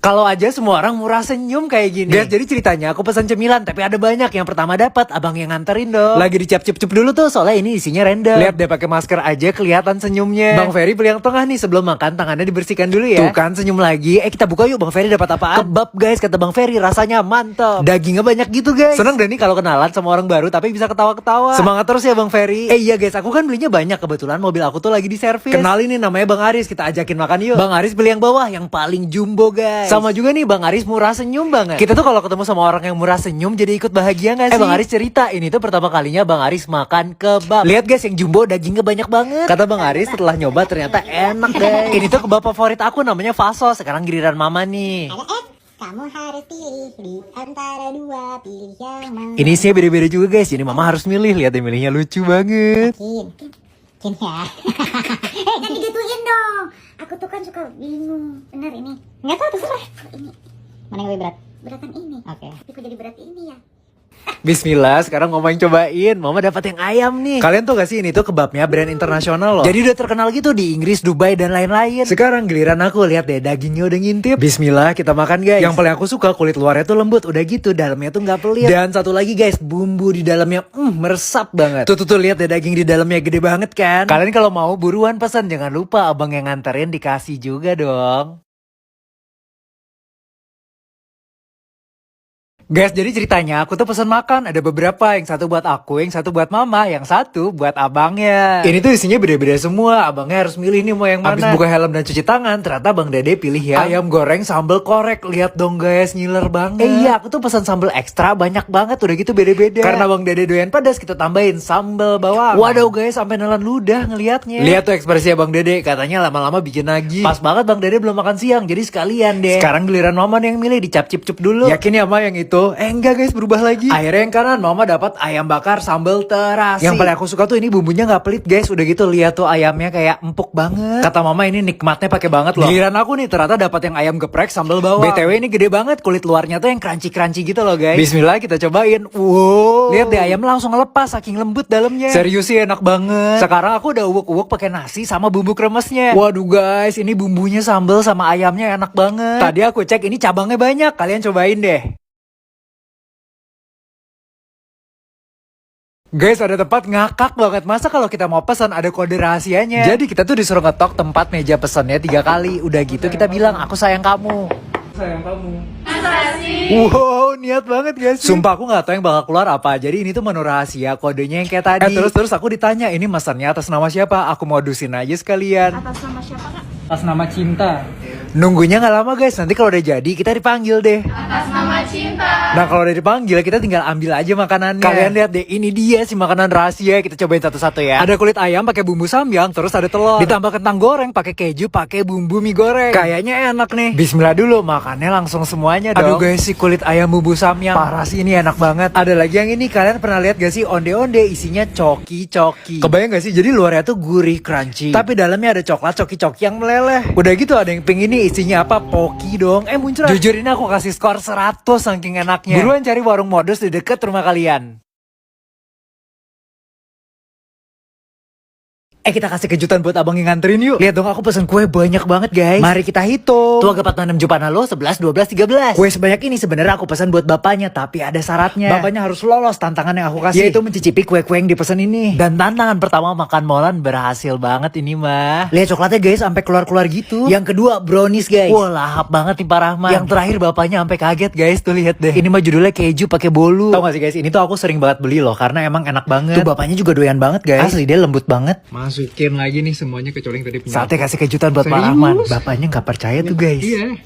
Kalau aja semua orang murah senyum kayak gini. Guys, jadi ceritanya aku pesan cemilan tapi ada banyak. Yang pertama dapat, abang yang nganterin dong. Lagi dicap-cip dulu tuh soalnya ini isinya random. Lihat deh pakai masker aja kelihatan senyumnya. Bang Ferry beli yang tengah nih, sebelum makan tangannya dibersihkan dulu ya. Tuh kan senyum lagi. Kita buka yuk, Bang Ferry dapat apaan? Kebab guys, kata Bang Ferry rasanya mantap. Dagingnya banyak gitu guys. Seneng deh nih kalau kenalan sama orang baru tapi bisa ketawa-ketawa. Semangat terus ya Bang Ferry. Iya guys, aku kan belinya banyak, kebetulan mobil aku tuh lagi di servis. Kenalin nih namanya Bang Aris, kita ajakin makan yuk. Bang Aris beli yang bawah, yang paling jumbo guys. Sama juga nih Bang Aris murah senyum banget. Kita tuh kalau ketemu sama orang yang murah senyum jadi ikut bahagia gak sih? Bang Aris cerita ini tuh pertama kalinya Bang Aris makan kebab. Lihat guys yang jumbo dagingnya banyak banget. Kata Bang Aris setelah nyoba ternyata enak guys. Ini tuh kebab favorit aku namanya Faso. Sekarang giliran mama nih. Kamu harus pilih di antara dua, pilih yang mana. Ini sih beda-beda juga guys. Jadi mama harus milih. Lihat deh milihnya lucu banget. Kin ya. Jangan digituin dong. Aku tuh kan suka bingung. Bener ini. Nggak tahu terserah. Ini. Mana yang lebih berat? Beratan ini. Oke. Tapi kok jadi berat ini ya? Bismillah, sekarang mama yang cobain. Mama dapat yang ayam nih. Kalian tuh gak sih ini tuh kebabnya brand internasional loh. Jadi udah terkenal gitu di Inggris, Dubai dan lain-lain. Sekarang giliran aku, lihat deh dagingnya udah ngintip. Bismillah, kita makan guys. Yang paling aku suka kulit luarnya tuh lembut, udah gitu dalamnya tuh nggak pelit. Dan satu lagi guys, bumbu di dalamnya meresap banget. Tuh lihat deh daging di dalamnya gede banget kan. Kalian kalau mau buruan pesan, jangan lupa abang yang nganterin dikasih juga dong. Guys, jadi ceritanya aku tuh pesan makan. Ada beberapa, yang satu buat aku, yang satu buat mama, yang satu buat abangnya. Ini tuh isinya beda-beda semua. Abangnya harus milih nih mau yang mana. Abis buka helm dan cuci tangan, ternyata Bang Dede pilih ya ayam goreng sambal korek. Lihat dong guys, ngiler banget. Iya, aku tuh pesan sambal ekstra banyak banget. Udah gitu beda-beda. Karena Bang Dede doyan pedas, kita tambahin sambal bawang. Waduh guys, sampai nelan ludah ngelihatnya. Lihat tuh ekspresinya Bang Dede, katanya lama-lama bikin lagi. Pas banget Bang Dede belum makan siang, jadi sekalian deh. Sekarang giliran mama nih yang milih, dicap-cip dulu. Yakin ya Ma yang itu? Enggak guys, berubah lagi. Akhirnya yang kanan mama dapat ayam bakar sambal terasi. Yang paling aku suka tuh ini bumbunya nggak pelit guys. Udah gitu lihat tuh ayamnya kayak empuk banget. Kata mama ini nikmatnya pakai banget loh. Giliran aku nih ternyata dapat yang ayam geprek sambal bawang. BTW ini gede banget, kulit luarnya tuh yang crunchy gitu loh guys. Bismillah kita cobain. Wow. Lihat deh ayam langsung lepas saking lembut dalamnya. Serius sih enak banget. Sekarang aku udah uwek-uwek pakai nasi sama bumbu kremesnya. Waduh guys, ini bumbunya sambal sama ayamnya enak banget. Tadi aku cek ini cabangnya banyak. Kalian cobain deh. Guys, ada tempat ngakak banget. Masa kalau kita mau pesan ada kode rahasianya. Jadi kita tuh disuruh ngetok tempat meja pesannya 3 kali. Udah gitu kita bilang aku sayang kamu. Sayang kamu. Wow, niat banget guys. Sumpah aku gak tahu yang bakal keluar apa. Jadi ini tuh menu rahasia, kodenya yang kayak tadi. Terus aku ditanya ini mesannya atas nama siapa. Aku modusin aja sekalian. Atas nama siapa kak? Atas nama Cinta. Nunggunya gak lama guys, nanti kalau udah jadi kita dipanggil deh. Atas nama Cinta. Nah kalau udah dipanggil kita tinggal ambil aja makanannya. Kalian lihat deh, ini dia si makanan rahasia. Kita cobain satu-satu ya. Ada kulit ayam pakai bumbu samyang, terus ada telur. Ditambah kentang goreng pakai keju, pakai bumbu mie goreng. Kayaknya enak nih. Bismillah dulu, makannya langsung semuanya dong. Aduh guys, si kulit ayam bumbu samyang parah sih, ini enak banget. Ada lagi yang ini, kalian pernah lihat gak sih onde-onde isinya coki-coki. Kebayang gak sih? Jadi luarnya tuh gurih crunchy, tapi dalamnya ada coklat coki-coki yang meleleh. Udah gitu ada yang pink ini isinya apa? Poki dong. Muncrat. Jujur ini aku kasih skor 100 saking enaknya. Buruan cari warung modus di deket rumah kalian. Kita kasih kejutan buat abang yang nganterin yuk. Lihat dong aku pesen kue banyak banget guys. Mari kita hitung. Tuh agak 46 Jepana lo 11, 12, 13. Kue sebanyak ini sebenarnya aku pesan buat bapaknya, tapi ada syaratnya. Bapaknya harus lolos tantangan yang aku kasih, yaitu mencicipi kue-kue yang dipesan ini. Dan tantangan pertama makan molan berhasil banget ini mah. Lihat coklatnya guys sampai keluar-keluar gitu. Yang kedua brownies guys. Wah lahap banget nih Pak Rahman. Yang terakhir bapaknya sampai kaget guys. Tuh lihat deh. Ini mah judulnya keju pakai bolu. Tahu gak sih guys? Ini tuh aku sering banget beli loh karena emang enak banget. Tuh bapaknya juga doyan banget guys. Asli dia lembut banget. Masukin lagi nih semuanya kecuali yang tadi punya. Saatnya kasih kejutan buat Pak Rahman. Bapaknya gak percaya tuh guys. Iya.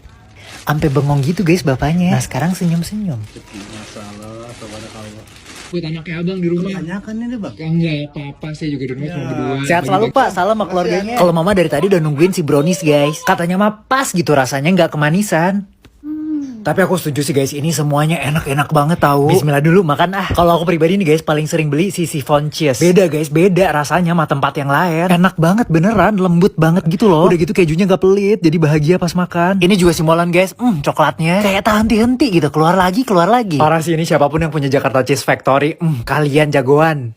Sampai bengong gitu guys bapaknya. Nah sekarang senyum-senyum. Masalah kepada Allah. Buat anaknya abang di rumah. Tanyakan ini bang. Enggak apa-apa, saya juga di rumah cuma berdua. Sehat selalu Pak, salam sama keluarganya. Kalau mama dari tadi udah nungguin si brownies guys. Katanya mah pas gitu rasanya, gak kemanisan. Tapi aku setuju sih guys, ini semuanya enak-enak banget tahu. Bismillah dulu makan ah. Kalau aku pribadi nih guys paling sering beli si siphon cheese. Beda guys, beda rasanya sama tempat yang lain. Enak banget beneran, lembut banget gitu loh. Udah gitu kejunya gak pelit, jadi bahagia pas makan. Ini juga si molan guys, coklatnya kayak tak henti-henti gitu, keluar lagi. Parah sih ini siapapun yang punya Jakarta Cheese Factory, kalian jagoan.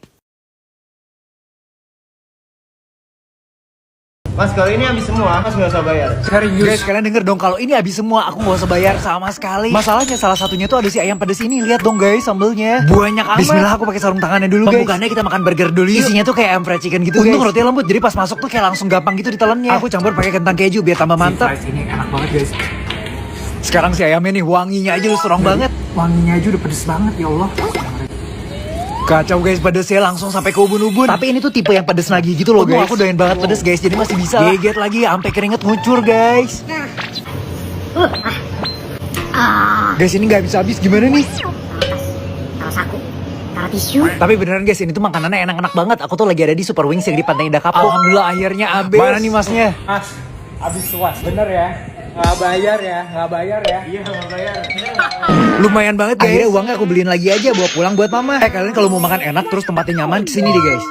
Mas, kalau ini habis semua, Mas nggak usah bayar. Serius? Guys, kalian denger dong, kalau ini habis semua aku gak usah bayar sama sekali. Masalahnya salah satunya tuh ada si ayam pedes ini. Lihat dong guys, sambelnya banyak amat. Bismillah, aku pakai sarung tangannya dulu guys. Pembukaannya kita makan burger dulu yuk. Isinya tuh kayak ayam fried chicken gitu. Untung rotinya lembut, jadi pas masuk tuh kayak langsung gampang gitu ditelannya. Aku campur pakai kentang keju biar tambah mantap. Ini enak banget guys. Sekarang si ayamnya nih, wanginya aja lu strong banget. Wanginya aja udah pedes banget, ya Allah. Kacau guys, pedesnya langsung sampai ke ubun-ubun. Tapi ini tuh tipe yang pedes lagi gitu loh guys. Aku doyan banget pedes guys, jadi masih bisa geget lagi sampai keringet ngucur guys. Guys, ini nggak habis-habis, gimana nih? Taruh saku, taruh tisu. Tapi beneran guys, ini tuh makanannya enak-enak banget. Aku tuh lagi ada di Super Wings yang di Pantai Indah Kapuk. Alhamdulillah akhirnya habis. Mana nih masnya? Mas, habis tuas, bener ya? Nggak bayar ya, nggak bayar ya? Iya, nggak bayar. Lumayan banget guys. Akhirnya uangnya aku beliin lagi aja bawa pulang buat mama. Kalian kalau mau makan enak terus tempatnya nyaman, kesini deh guys.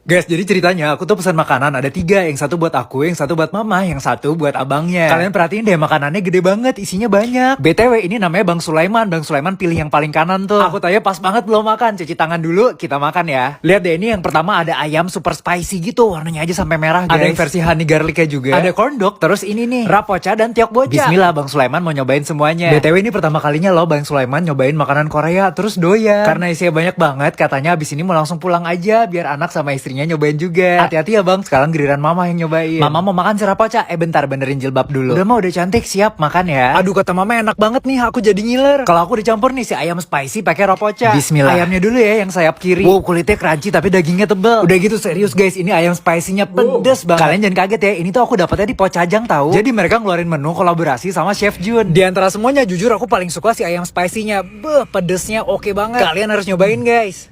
Guys, jadi ceritanya aku tuh pesan makanan ada 3, yang satu buat aku, yang satu buat mama, yang satu buat abangnya. Kalian perhatiin deh, makanannya gede banget, isinya banyak. BTW ini namanya Bang Sulaiman. Bang Sulaiman pilih yang paling kanan tuh. Aku tanya pas banget belum makan, cuci tangan dulu, kita makan ya. Lihat deh, ini yang pertama ada ayam super spicy gitu, warnanya aja sampai merah guys. Ada yang versi honey garlicnya juga. Ada corn dog, terus ini nih rapocha dan tiok boca. Bismillah, Bang Sulaiman mau nyobain semuanya. BTW ini pertama kalinya loh Bang Sulaiman nyobain makanan Korea terus doyan. Karena isinya banyak banget, katanya abis ini mau langsung pulang aja biar anak sama istrinya nyobain juga. Hati-hati ya bang, sekarang giliran mama yang nyobain. Mama mau makan serapocha, bentar benerin jilbab dulu. Udah mah udah cantik, siap makan ya. Aduh kata mama enak banget nih, aku jadi ngiler. Kalau aku dicampur nih si ayam spicy pakai rapocha. Bismillah. Ayamnya dulu ya yang sayap kiri. Wow, kulitnya crunchy tapi dagingnya tebel. Udah gitu serius guys, ini ayam spicy-nya pedes banget. Kalian jangan kaget ya, ini tuh aku dapetnya di Pocajang tahu. Jadi mereka ngeluarin menu kolaborasi sama Chef Jun. Di antara semuanya jujur aku paling suka si ayam spicy-nya. Beuh, pedesnya oke banget. Kalian harus nyobain guys.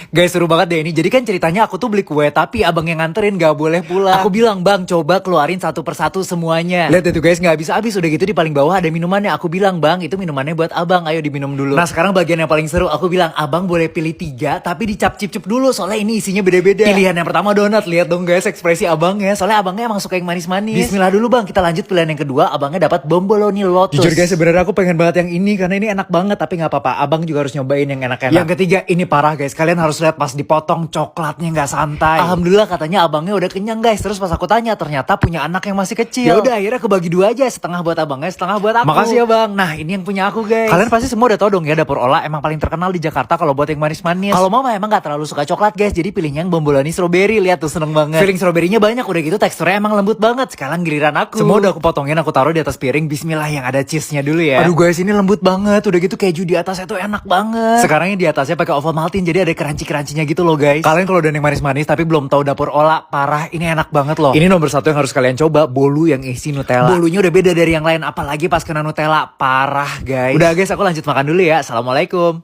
Guys, seru banget deh ini. Jadi kan ceritanya aku tuh beli kue, tapi abang yang nganterin gak boleh pulang. Aku bilang, bang coba keluarin satu persatu semuanya. Lihat itu guys, gak habis-habis. Udah gitu di paling bawah ada minumannya. Aku bilang, bang itu minumannya buat abang, ayo diminum dulu. Nah sekarang bagian yang paling seru. Aku bilang, abang boleh pilih 3, tapi dicap-cip-cip dulu. Soalnya ini isinya beda-beda. Pilihan yang pertama donat. Lihat dong guys ekspresi abangnya. Soalnya abangnya emang suka yang manis-manis. Bismillah dulu bang, kita lanjut pilihan yang kedua. Abangnya dapat bomboloni lotus. Jujur guys, sebenarnya aku pengen banget yang ini karena ini enak banget. Tapi gak apa-apa, abang juga harus nyobain yang enak-enak. Yang ketiga, ini parah guys. Kalian harus lihat pas dipotong coklatnya nggak santai. Alhamdulillah katanya abangnya udah kenyang guys. Terus pas aku tanya ternyata punya anak yang masih kecil. Ya udah akhirnya kebagi 2 aja, setengah buat abangnya, setengah buat aku. Makasih ya bang. Nah ini yang punya aku guys. Kalian pasti semua udah tau dong ya, Dapur Ola emang paling terkenal di Jakarta kalau buat yang manis-manis. Kalau mama emang nggak terlalu suka coklat guys, jadi pilihnya yang bomboloni strawberry. Lihat tuh seneng banget. Feeling strawberry-nya banyak, udah gitu teksturnya emang lembut banget. Sekarang giliran aku. Semua udah aku potongin, aku taruh di atas piring. Bismillah, yang ada cheese-nya dulu ya. Aduh guys, ini lembut banget. Udah gitu keju di atasnya tuh enak banget. Sekarang yang di atasnya pakai Ovomaltine, jadi ada crunchy-crunchy-nya gitu loh guys. Kalian kalau udah yang manis-manis tapi belum tahu Dapur Ola, parah, ini enak banget loh. Ini nomor 1 yang harus kalian coba, bolu yang isi Nutella. Bolunya udah beda dari yang lain, apalagi pas kena Nutella, parah guys. Udah guys, aku lanjut makan dulu ya. Assalamualaikum.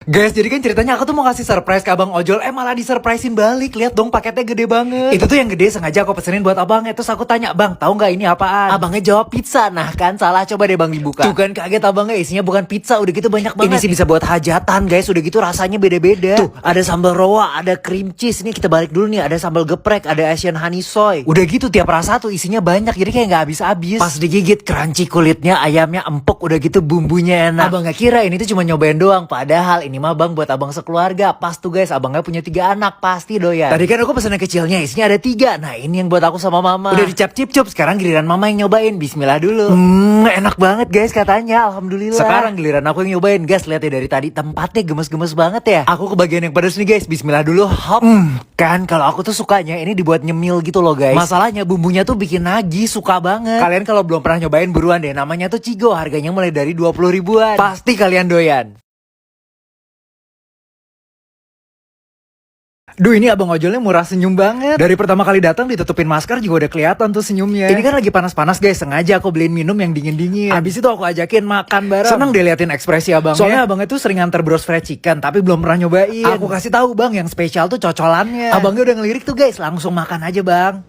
Guys, jadi kan ceritanya aku tuh mau kasih surprise ke abang ojol, malah disurprisein balik. Lihat dong, paketnya gede banget. Itu tuh yang gede sengaja aku pesenin buat abangnya. Terus aku tanya, bang tahu nggak ini apaan? Abangnya jawab pizza. Nah kan salah, coba deh bang dibuka. Tuh kan kaget abangnya, isinya bukan pizza. Udah gitu banyak banget. Ini sih bisa buat hajatan guys. Udah gitu rasanya beda-beda. Tuh ada sambal roa, ada cream cheese. Ini kita balik dulu nih, ada sambal geprek, ada Asian honey soy. Udah gitu tiap rasa tuh isinya banyak, jadi kayak nggak habis-habis. Pas digigit crunchy kulitnya, ayamnya empuk. Udah gitu bumbunya enak. Abang nggak kira ini tuh cuma nyobain doang, padahal ini mah bang buat abang sekeluarga. Pas tuh guys, abangnya punya 3 anak, pasti doyan. Tadi kan aku pesen yang kecilnya, isinya ada 3. Nah ini yang buat aku sama mama. Udah dicap-cip-cup, sekarang giliran mama yang nyobain. Bismillah dulu. Enak banget guys katanya, alhamdulillah. Sekarang giliran aku yang nyobain. Guys, lihat ya dari tadi tempatnya gemes-gemes banget ya. Aku ke bagian yang pedas nih guys. Bismillah dulu. Hop. Kan kalau aku tuh sukanya ini dibuat nyemil gitu loh guys. Masalahnya bumbunya tuh bikin nagih, suka banget. Kalian kalau belum pernah nyobain buruan deh. Namanya tuh Cigo, harganya mulai dari 20 ribuan. Pasti kalian doyan. Duh, ini abang ojolnya murah senyum banget. Dari pertama kali datang ditutupin masker juga udah kelihatan tuh senyumnya. Ini kan lagi panas-panas guys, sengaja aku beliin minum yang dingin-dingin. Abis itu aku ajakin makan bareng. Seneng deh liatin ekspresi abangnya. Soalnya abangnya tuh sering nganter bros fried chicken, tapi belum pernah nyobain. Aku kasih tahu bang, yang spesial tuh cocolannya. Abangnya udah ngelirik tuh guys, langsung makan aja bang.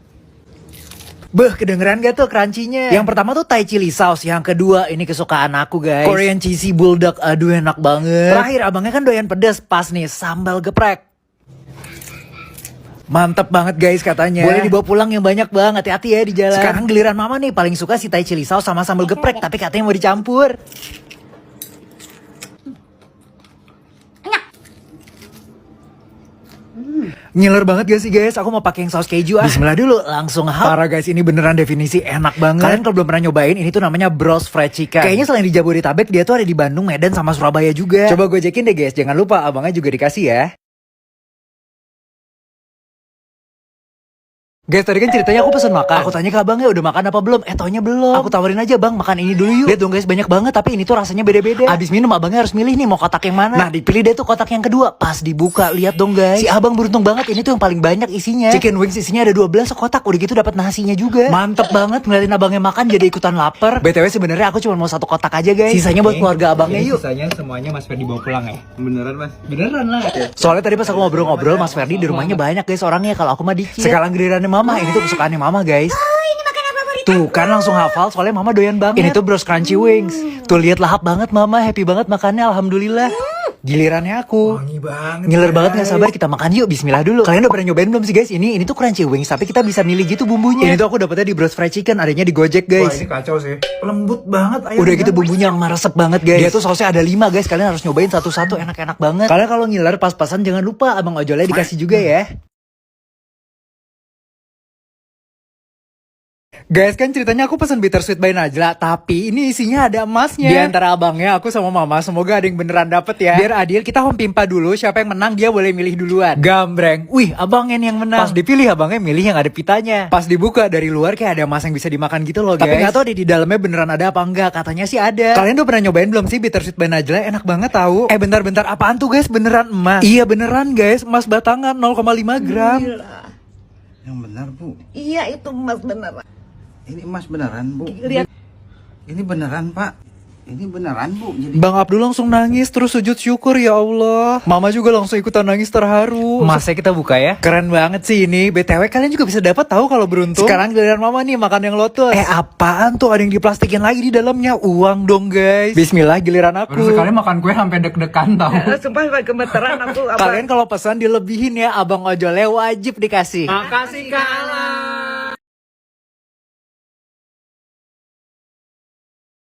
Beuh, kedengeran gak tuh crunchy-nya? Yang pertama tuh Thai chili sauce, yang kedua ini kesukaan aku guys, Korean cheesy bulldog, aduh enak banget. Terakhir abangnya kan doyan pedas, pas nih sambal geprek. Mantap banget guys katanya. Boleh dibawa pulang yang banyak bang, hati-hati ya di jalan. Sekarang giliran mama nih, paling suka si Thai chili sauce sama sambal geprek, tapi katanya mau dicampur. Ngiler banget gak sih guys? Aku mau pakai yang saus keju. Bismillah dulu, langsung hap. Parah guys, ini beneran definisi enak banget. Kalian kalau belum pernah nyobain, ini tuh namanya Bros Fried Chicken. Kayaknya selain di Jabodetabek, dia tuh ada di Bandung, Medan, sama Surabaya juga. Coba gojekin deh guys, jangan lupa abangnya juga dikasih ya. Guys, tadi kan ceritanya aku pesen makan. Aku tanya ke abangnya udah makan apa belum? Taunya belum. Aku tawarin aja bang, makan ini dulu yuk. Lihat dong guys, banyak banget tapi ini tuh rasanya beda-beda. Abis minum abangnya harus milih nih mau kotak yang mana. Nah dipilih deh tuh kotak yang kedua. Pas dibuka, lihat dong guys. Si abang beruntung banget, ini tuh yang paling banyak isinya. Chicken wings isinya ada 12 kotak. Udah gitu dapat nasinya juga. Mantep banget ngeliatin abangnya makan jadi ikutan lapar. BTW sebenarnya aku cuma mau 1 kotak aja guys. Sisanya buat keluarga abangnya yuk. Sisanya semuanya Mas Ferdi bawa pulang ya. Beneran mas? Beneran lah. Soalnya tadi pas aku ngobrol-ngobrol, Mas Ferdi di rumahnya banyak guys orangnya. Kalau aku mah dikit. Sekarang gilirannya mama, ini tuh kesukaannya mama guys. Ini makanan favorit. Tuh kan langsung hafal soalnya mama doyan banget. Ini tuh Bros Crunchy Wings. Tuh lihat lahap banget mama, happy banget makannya alhamdulillah. Gilirannya aku. Wangi banget. Ngiler banget gak sabar, kita makan yuk. Bismillah dulu. Kalian udah pernah nyobain belum sih guys? Ini tuh Crunchy Wings tapi kita bisa milih gitu bumbunya. Ini tuh aku dapetnya di Bros Fried Chicken, adanya di Gojek Wah guys. ini kacau sih. Lembut banget ayamnya. Udah gitu bumbunya yang meresep banget guys. Dia tuh sausnya ada 5 guys. Kalian harus nyobain satu-satu, enak-enak banget. Kalian kalau ngiler pas-pasan jangan lupa abang ojolnya dikasih juga ya. Guys, kan ceritanya aku pesen bittersweet by Najla, tapi ini isinya ada emasnya. Di antara abangnya, aku sama mama, semoga ada yang beneran dapet ya. Biar adil, kita home pimpa dulu, siapa yang menang dia boleh milih duluan. Gambreng, wih abangnya nih yang menang. Pas dipilih, abangnya milih yang ada pitanya. Pas dibuka dari luar kayak ada emas yang bisa dimakan gitu loh guys. Tapi gak tau deh di dalamnya beneran ada apa enggak, katanya sih ada. Kalian udah pernah nyobain belum sih bittersweet by Najla? Enak banget tahu. Bentar-bentar, apaan tuh guys? Beneran emas? Iya beneran guys, emas batangan 0,5 gram. Yang benar bu. Iya itu emas beneran. Ini emas beneran bu. Lihat. Ini beneran pak. Ini beneran bu. Jadi Bang Abdul langsung nangis terus sujud syukur ya Allah. Mama juga langsung ikutan nangis terharu. Masnya kita buka ya. Keren banget sih ini. BTW kalian juga bisa dapat tahu kalau beruntung. Sekarang giliran mama nih makan yang lotus. Apaan tuh, ada yang diplastikin lagi di dalamnya. Uang dong guys. Bismillah giliran aku. Baru sekali makan kue sampai deg-degan tau. Sumpah gemeteran aku. Kalian kalau pesan dilebihin ya, abang ojolnya wajib dikasih. Makasih Kak Alam.